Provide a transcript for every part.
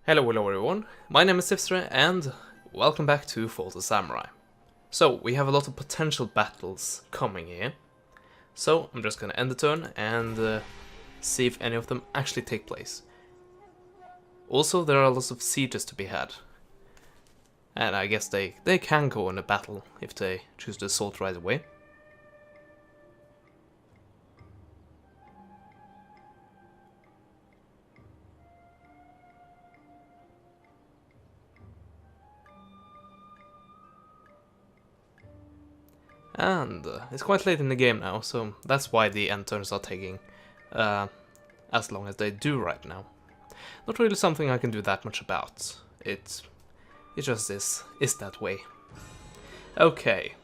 Hello everyone, my name is Sifstre and welcome back to Tosa Samurai. So, we have a lot of potential battles coming here. So, I'm just gonna end the turn and see if any of them actually take place. Also, there are lots of sieges to be had. And I guess they can go in a battle if they choose to assault right away. And it's quite late in the game now, so that's why the end turns are taking as long as they do right now. Not really something I can do that much about. It just is that way. Okay.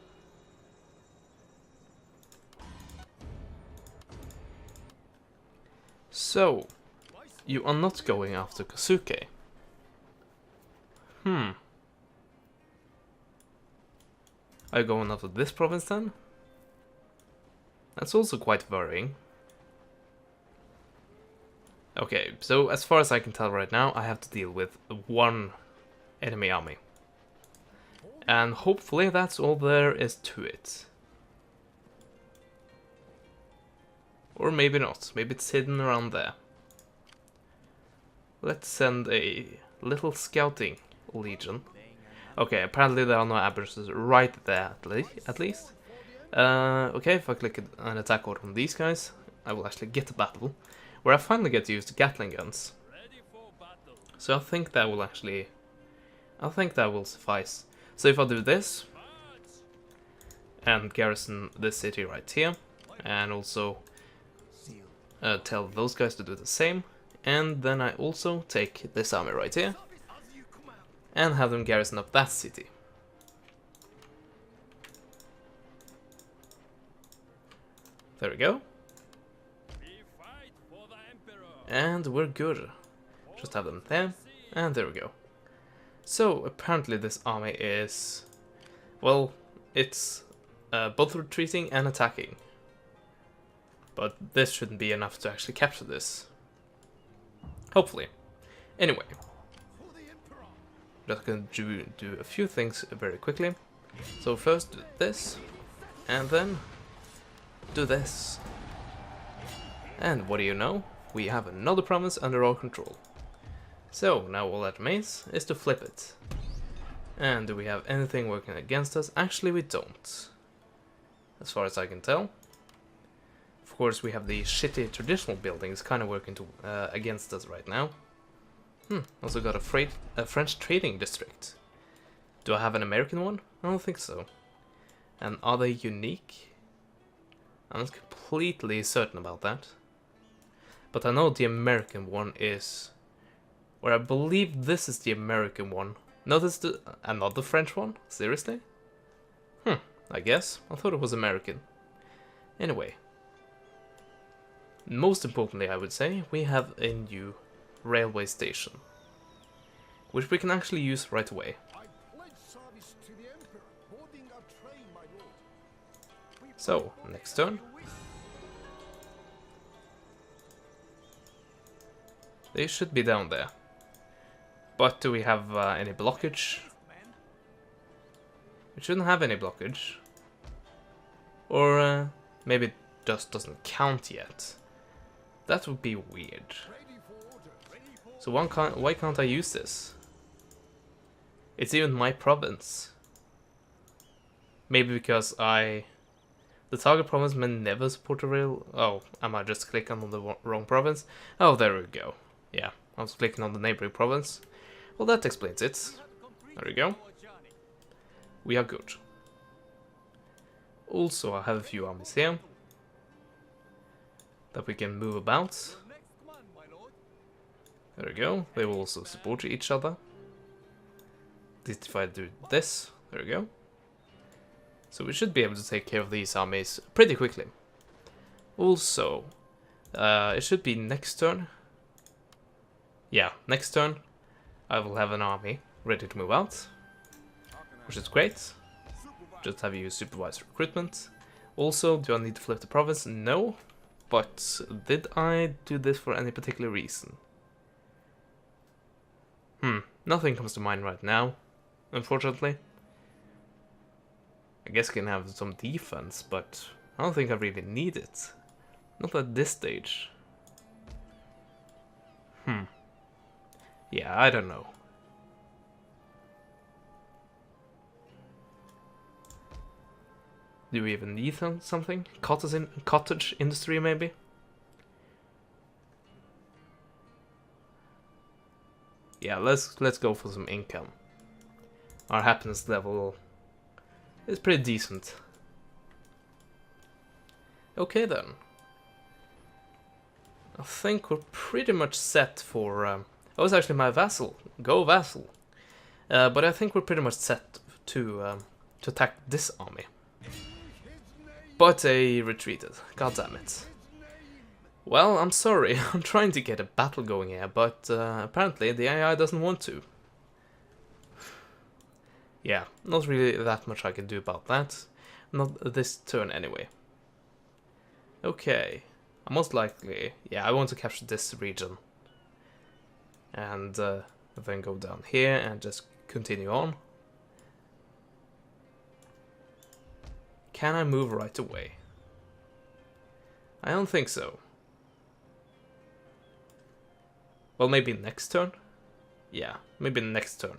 So, you are not going after Kosuke. Are you going after this province then? That's also quite worrying. Okay, so as far as I can tell right now, I have to deal with one enemy army. And hopefully that's all there is to it. Or maybe not, maybe it's hidden around there. Let's send a little scouting legion. Okay, apparently there are no abuses right there at least. Okay, if I click an attack order on these guys, I will actually get a battle, where I finally get to use the Gatling guns. So I think that will suffice. So if I do this, and garrison this city right here, and also tell those guys to do the same, and then I also take this army right here, and have them garrison up that city. There we go. And we're good. Just have them there, and there we go. So, apparently this army is... well, it's both retreating and attacking. But this shouldn't be enough to actually capture this. Hopefully. Anyway. Just gonna do a few things very quickly. So first do this, and then do this. And what do you know? We have another province under our control. So now all that remains is to flip it. And do we have anything working against us? Actually we don't. As far as I can tell. Of course we have the shitty traditional buildings kind of working against us right now. Also got a French trading district. Do I have an American one? I don't think so. And are they unique? I'm not completely certain about that. But I know the American one is... or I believe this is the American one. No, this is another French one? Seriously? I guess. I thought it was American. Anyway. Most importantly, I would say, we have a new railway station, which we can actually use right away. So, next turn. They should be down there. But do we have any blockage? We shouldn't have any blockage. Or maybe it just doesn't count yet. That would be weird. So why can't I use this? It's even my province. Maybe because the target province may never support a rail... oh, am I just clicking on the wrong province? Oh, there we go. Yeah, I was clicking on the neighboring province. Well, that explains it. There we go. We are good. Also, I have a few armies here that we can move about. There we go. They will also support each other. At least if I do this. There we go. So we should be able to take care of these armies pretty quickly. Also, it should be next turn. Yeah, next turn I will have an army ready to move out, which is great. Just have you supervise recruitment. Also, do I need to flip the province? No. But did I do this for any particular reason? Nothing comes to mind right now, unfortunately. I guess I can have some defense, but I don't think I really need it. Not at this stage. Yeah, I don't know. Do we even need something? Cottage industry, maybe? Yeah, let's go for some income. Our happiness level is pretty decent. Okay then. I think we're pretty much set for... oh, it's actually my vassal. Go vassal. But I think we're pretty much set to attack this army. But they retreated. God damn it. Well, I'm sorry. I'm trying to get a battle going here, but apparently the AI doesn't want to. Yeah, not really that much I can do about that. Not this turn anyway. Okay. Most likely, yeah, I want to capture this region. And then go down here and just continue on. Can I move right away? I don't think so. Well, maybe next turn? Yeah, maybe next turn.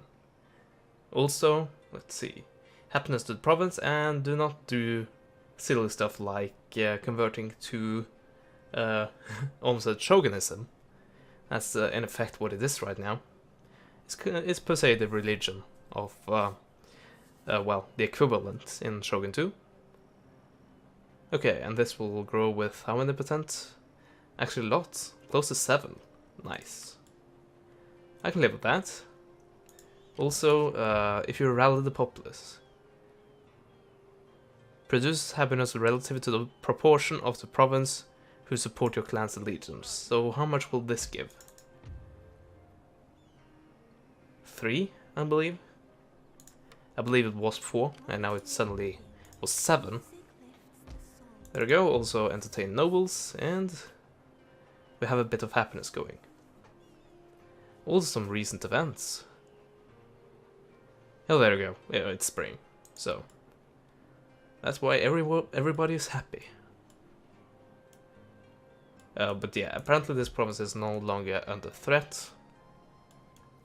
Also, let's see. Happiness to the province, and do not do silly stuff like converting to almost a shogunism. That's in effect what it is right now. It's per se the religion of, well, the equivalent in Shogun 2. Okay, and this will grow with how many percent? Actually lots. Close to 7. Nice. I can live with that. Also, if you rally the populace, produce happiness relative to the proportion of the province who support your clan's allegiance. So how much will this give? 3, I believe. I believe it was 4, and now it suddenly was 7. There we go, also entertain nobles, and we have a bit of happiness going. Also some recent events. Oh, there we go. Yeah, it's spring, so that's why everybody is happy. But yeah, apparently this province is no longer under threat,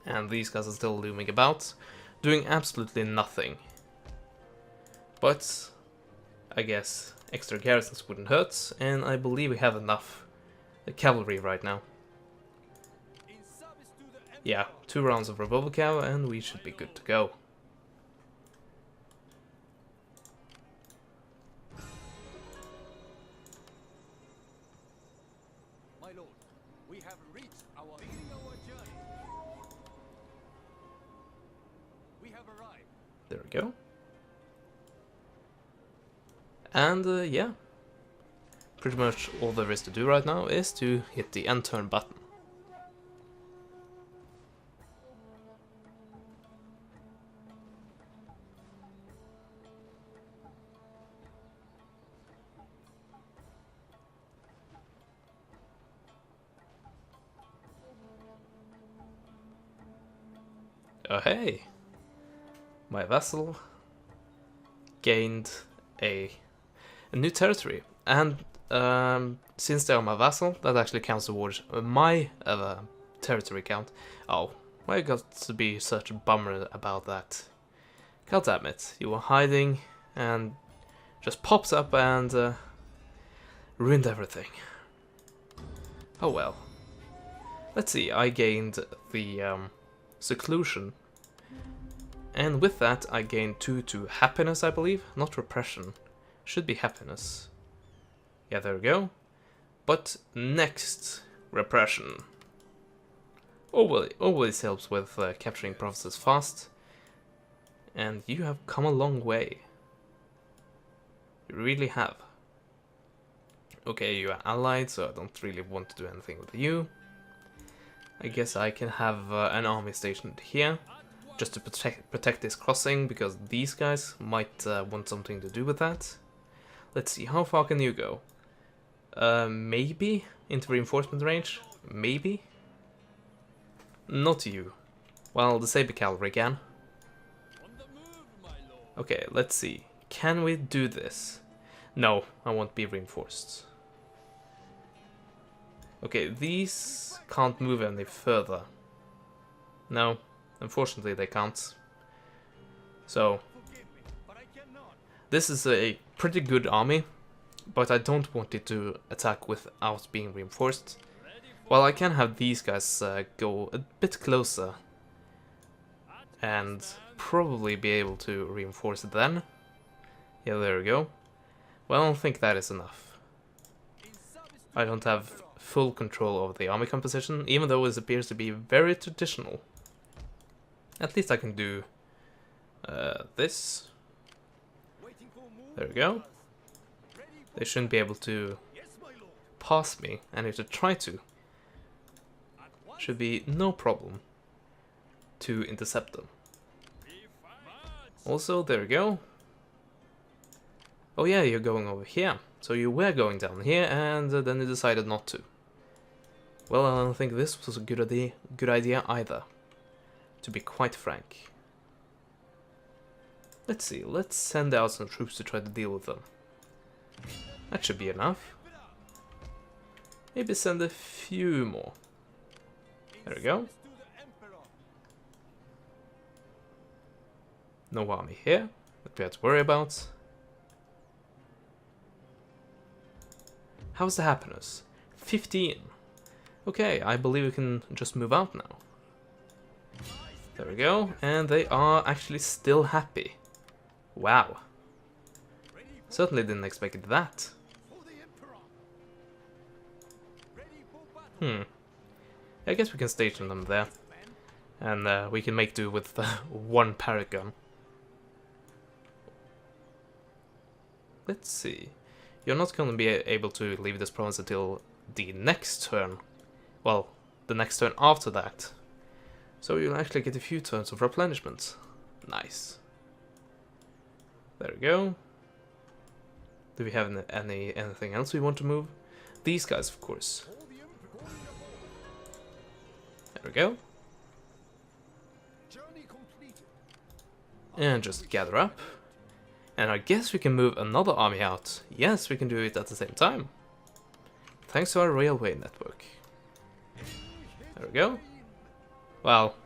and these guys are still looming about, doing absolutely nothing. But I guess extra garrisons wouldn't hurt, and I believe we have enough cavalry right now. Yeah, 2 rounds of revolver cav, and we should be good to go. My lord, we have reached our journey. We have arrived. There we go. And yeah, pretty much all there is to do right now is to hit the end turn button. Oh hey, my vassal gained a new territory, and since they are my vassal, that actually counts towards my territory count. Oh, I got to be such a bummer about that. God damn it, you were hiding and just pops up and ruined everything. Oh well. Let's see, I gained the seclusion, and with that I gained 2 to happiness, I believe, not repression. Should be happiness. Yeah, there we go. But next, repression. Always helps with capturing provinces fast. And you have come a long way. You really have. Okay, you are allied, so I don't really want to do anything with you. I guess I can have an army stationed here, just to protect this crossing, because these guys might want something to do with that. Let's see, how far can you go? Maybe into reinforcement range? Maybe? Not you. Well, the Saber Cavalry can. On the move, my lord. Okay, let's see. Can we do this? No, I won't be reinforced. Okay, these can't move any further. No, unfortunately they can't. So, Forgive me, but I cannot. this is a pretty good army, but I don't want it to attack without being reinforced. Well, I can have these guys go a bit closer and probably be able to reinforce it then. Yeah, there we go. Well, I don't think that is enough. In service to I don't have full control over the army composition, even though it appears to be very traditional. At least I can do this. waiting for move. There we go. Ready for They shouldn't be able to yes, my lord. pass me, and if they try to, At once. should be no problem to intercept them. Be fast. Also, there we go. Oh yeah, you're going over here. So you were going down here, and then you decided not to. Well, I don't think this was a good idea either, to be quite frank. Let's see, let's send out some troops to try to deal with them. That should be enough. Maybe send a few more. There we go. To the emperor. No army here that we have to worry about. How's the happiness? 15. Okay, I believe we can just move out now. There we go, and they are actually still happy. Wow. Certainly didn't expect that. For the emperor. Ready for battle. I guess we can station them there. And we can make do with one paragon. Let's see. You're not going to be able to leave this province until the next turn. Well, the next turn after that. So you'll actually get a few turns of replenishment. Nice. There we go. Do we have anything else we want to move? These guys, of course. For the emperor. There we go. Journey completed. And just gather up. And I guess we can move another army out. Yes, we can do it at the same time. Thanks to our railway network. There we go. Well,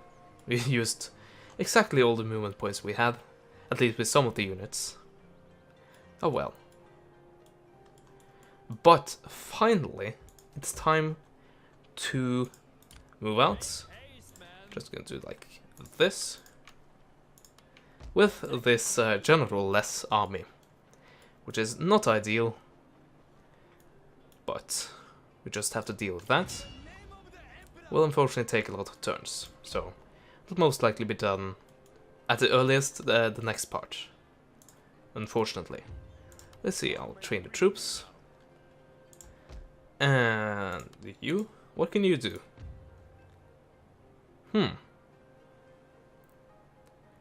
we used exactly all the movement points we had. At least with some of the units. Oh well. But finally, it's time to move out. Just gonna do like this. With this general-less army. Which is not ideal. But we just have to deal with that. Will unfortunately take a lot of turns. So it'll most likely be done at the earliest the next part. Unfortunately. Let's see, I'll train the troops. And you? What can you do?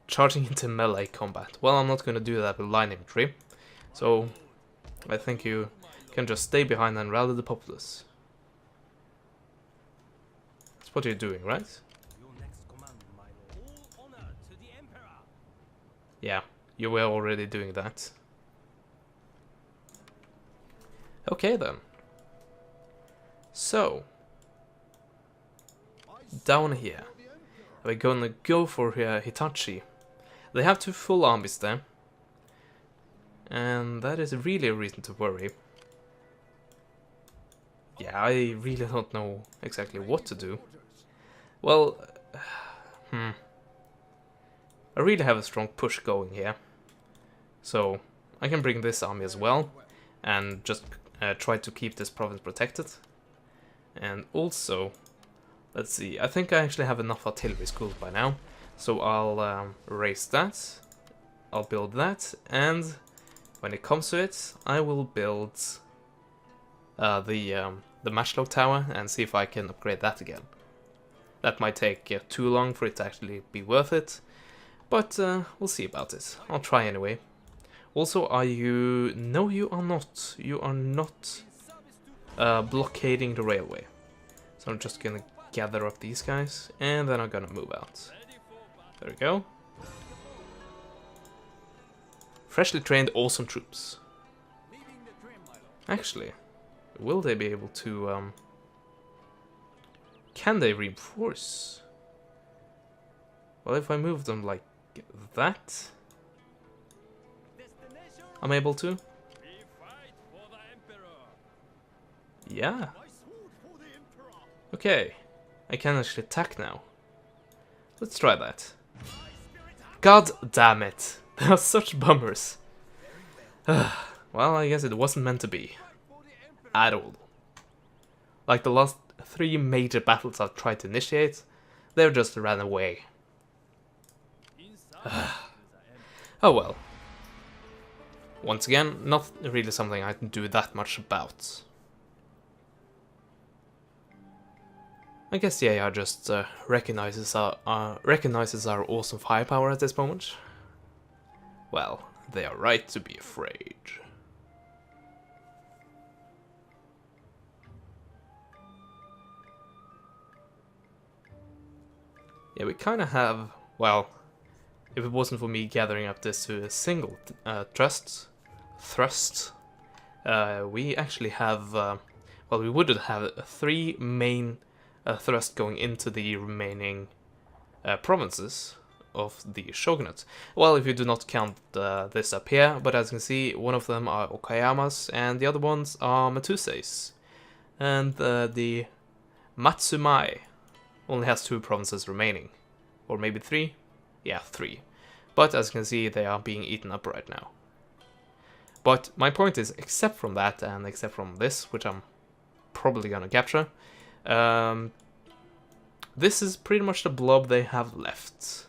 Charging into melee combat. Well, I'm not going to do that with line infantry. So, I think you can just stay behind and rally the populace. That's what you're doing, right? Your next command, my lord. All honor to the emperor. Yeah, you were already doing that. Okay then. So, down here, we're gonna go for Hitachi. They have 2 full armies there. And that is really a reason to worry. Yeah, I really don't know exactly what to do. Well, I really have a strong push going here. So, I can bring this army as well. And just try to keep this province protected. And also, let's see, I think I actually have enough artillery schools by now. So I'll raise that, I'll build that, and when it comes to it, I will build the matchlock tower and see if I can upgrade that again. That might take too long for it to actually be worth it, but we'll see about it. I'll try anyway. Also, are you... No, you are not. You are not blockading the railway. So I'm just gonna gather up these guys, and then I'm gonna move out. Ready There we go. Freshly trained, awesome troops. Leaving the trim, my lord. Actually, will they be able to, can they reinforce? Well, if I move them like that, Destination. I'm able to. We fight for the emperor. Yeah. My sword for the emperor. Okay. I can actually attack now. Let's try that. My spirit hunter. God damn it. They are such bummers. Well, I guess it wasn't meant to be. Fight for the emperor. At all. Like the last 3 major battles I've tried to initiate, they've just ran away. Inside to the emperor. Oh well. Once again, not really something I can do that much about. I guess the AI just recognizes our awesome firepower at this moment. Well, they are right to be afraid. Yeah, we kind of have, well, if it wasn't for me gathering up this to a single thrust, we actually have, well, we would have 3 main thrusts going into the remaining provinces of the shogunate. Well, if you do not count this up here, but as you can see, one of them are Okayamas and the other ones are Matuseis. And the Matsumai only has 2 provinces remaining. Or maybe 3? Yeah, 3. But as you can see, they are being eaten up right now. But my point is, except from that, and except from this, which I'm probably gonna capture, this is pretty much the blob they have left.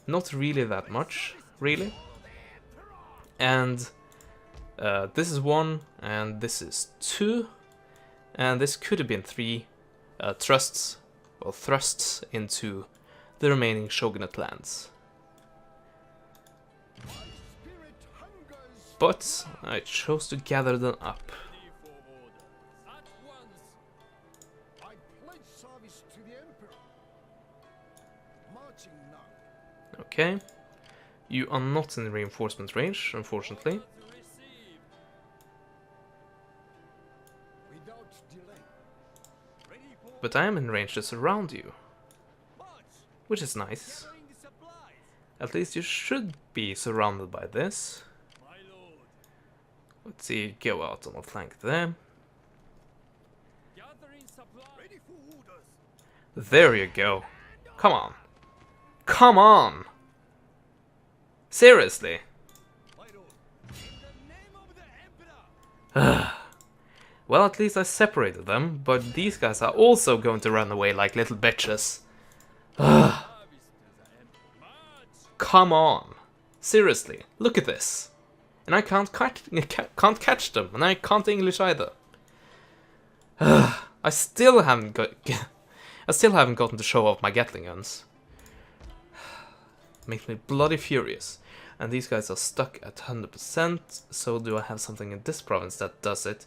Not really that much, really. And this is 1, and this is 2, and this could have been 3 thrusts into the remaining shogunate lands. My spirit hungers But I chose to gather them up. ready for order. At once. I pledge service to the Emperor. Marching now. Okay. You are not in reinforcement range, unfortunately. To receive. Without delay. Ready for But I am in range to surround you, march. which is nice. Gathering the supplies. At least you should be surrounded by this. My lord. Let's see, go out on a flank there. Gathering supplies. Ready for orders. There you go. Come on. Come on! Seriously? My lord. In the name of the emperor. Well, at least I separated them, but these guys are also going to run away like little bitches. Service to the emperor. March. Come on. Seriously, look at this. And I can't catch them, and I can't English either. I still haven't gotten to show off my Gatling guns. Makes me bloody furious. And these guys are stuck at 100%, so do I have something in this province that does it?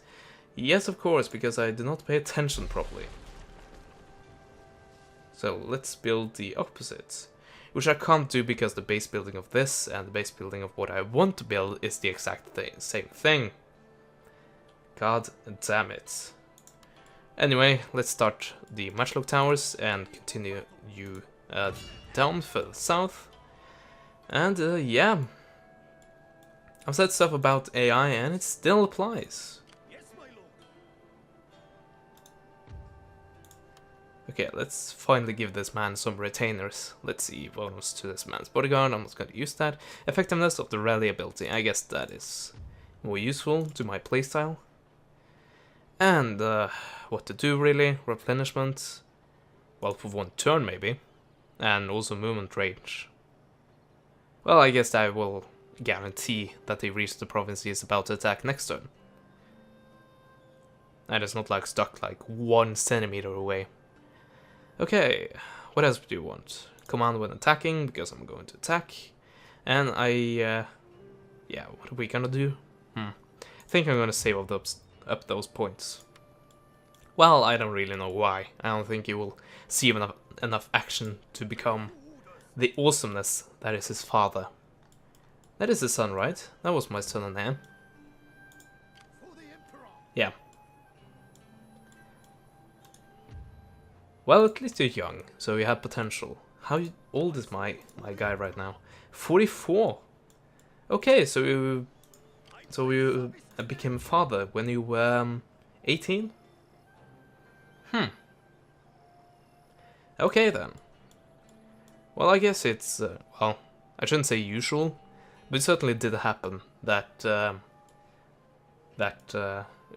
Yes, of course, because I do not pay attention properly. So let's build the opposite. Which I can't do because the base building of this and the base building of what I want to build is the exact same thing. God damn it. Anyway, let's start the Matchlock Towers and continue down further south. And yeah, I've said stuff about AI and it still applies. Yes, my lord. Okay, let's finally give this man some retainers. Let's see, bonus to this man's bodyguard, I'm not going to use that. Effectiveness of the rally ability, I guess that is more useful to my playstyle. And what to do really, replenishment, well for 1 turn maybe, and also movement range. Well, I guess that will guarantee that they reach the province he is about to attack next turn. And it's not like stuck like 1 centimeter away. Okay, what else do you want? Command when attacking, because I'm going to attack. And yeah, what are we gonna do? I think I'm gonna save up those points. Well, I don't really know why. I don't think you will see enough action to become the awesomeness that is his father. That is his son, right? That was my son and name. For the Emperor. Yeah. Well, at least you're young, so you have potential. How old is my guy right now? 44. Okay, so you became father when you were 18? Okay then. Well, I guess it's well, I shouldn't say usual, but it certainly did happen that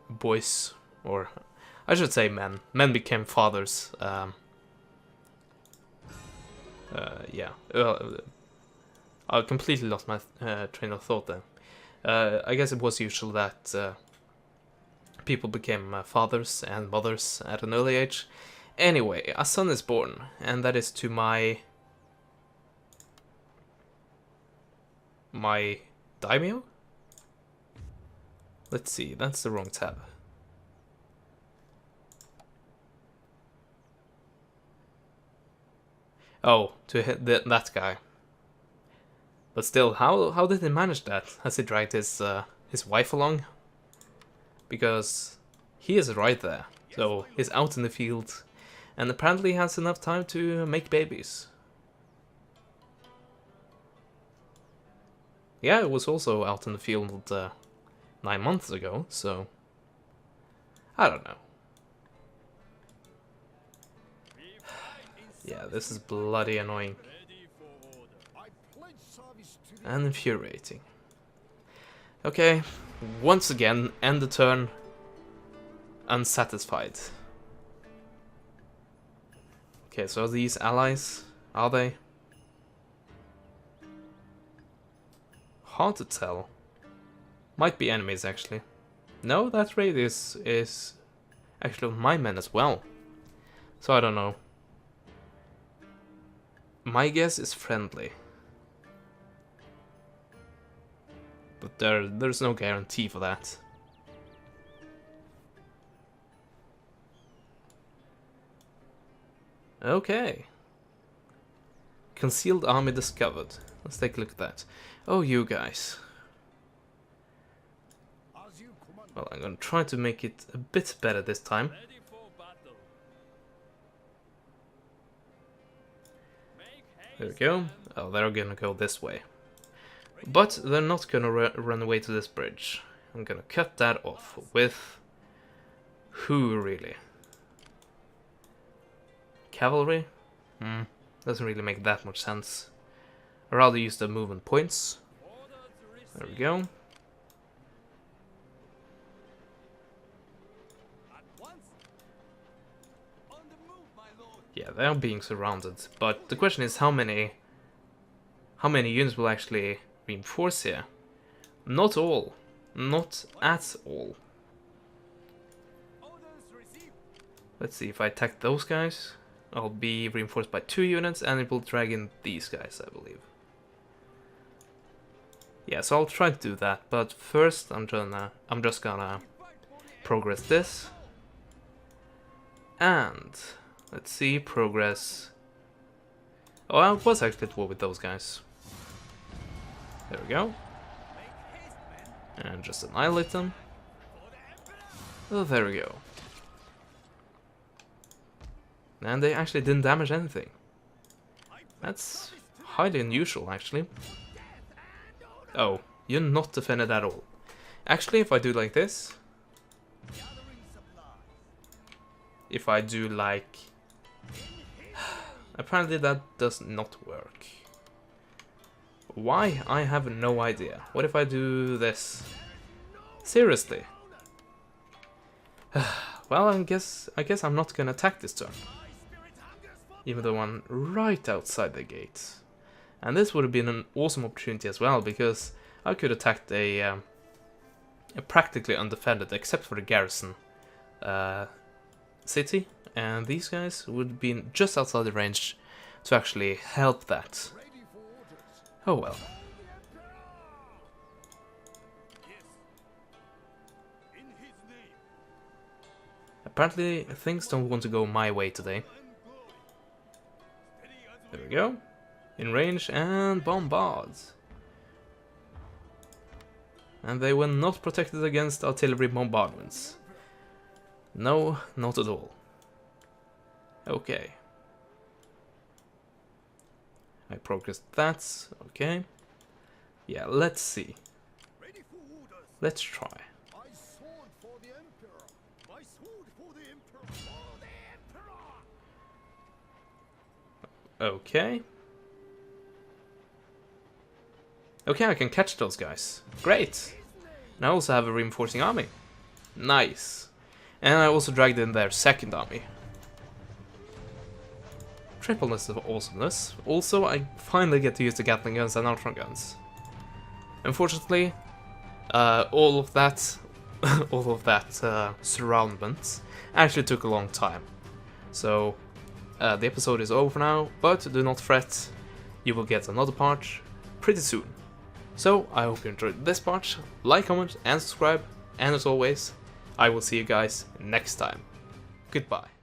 boys, or I should say men became fathers. Yeah. I completely lost my train of thought there. I guess it was usual that people became fathers and mothers at an early age. Anyway, a son is born, and that is to my daimyo? Let's see, that's the wrong tab. Oh, to hit that guy. But still, how did he manage that? Has he dragged his wife along? Because he is right there, so he's out in the field, and apparently has enough time to make babies. Yeah, it was also out in the field 9 months ago, so I don't know. Yeah, this is bloody annoying Ready for order. I pledge service to the and infuriating. Okay, once again, end the turn unsatisfied. Okay, so are these allies? Are they? Hard to tell. Might be enemies, actually. No, that raid is actually my men as well. So I don't know. My guess is friendly. But there's no guarantee for that. Okay. Concealed army discovered. Let's take a look at that. Oh, you guys. as you command. Well, I'm gonna try to make it a bit better this time. Ready for battle. Make haste. There we go. Oh, they're gonna go this way. But they're not gonna run away to this bridge. I'm gonna cut that off with... who, really? Cavalry? Doesn't really make that much sense. I'd rather use the movement points. Order to receive. There we go. At once. On the move, my lord. Yeah, they are being surrounded. But the question is how many units will actually reinforce here? Not all. Not at all. Orders received. Let's see, if I attack those guys, I'll be reinforced by 2 units, and it will drag in these guys, I believe. Yeah, so I'll try to do that, but first I'm just gonna progress this. And let's see, progress. Oh, I was actually at war with those guys. There we go. Make haste, men. And just annihilate them. Oh, there we go. And they actually didn't damage anything. That's highly unusual, actually. Oh, you're not defended at all. Actually, if I do like this, if I do like... apparently that does not work. Why? I have no idea. What if I do this? Seriously? Well, I guess I'm not gonna attack this turn. Even though I'm right outside the gates. And this would have been an awesome opportunity as well, because I could attack a practically undefended, except for the garrison, city, and these guys would have been just outside the range to actually help that. Ready for orders. Oh well. Yes. In his name. Apparently things don't want to go my way today. And glory. Steady as There we go. in range and bombard. And they were not protected against artillery bombardments. No, not at all. Okay. I progressed that, okay. Yeah, let's see. Ready for orders. Let's try. My sword for the Emperor. My sword for the Emperor. For the Emperor. Okay. Okay, I can catch those guys. Great! And I also have a reinforcing army. Nice. And I also dragged in their second army. Tripleness of awesomeness. Also, I finally get to use the Gatling guns and Neutron guns. Unfortunately, all of that surroundment actually took a long time. So, the episode is over now, but do not fret, you will get another part pretty soon. So, I hope you enjoyed this part, like, comment, and subscribe, and as always, I will see you guys next time. Goodbye.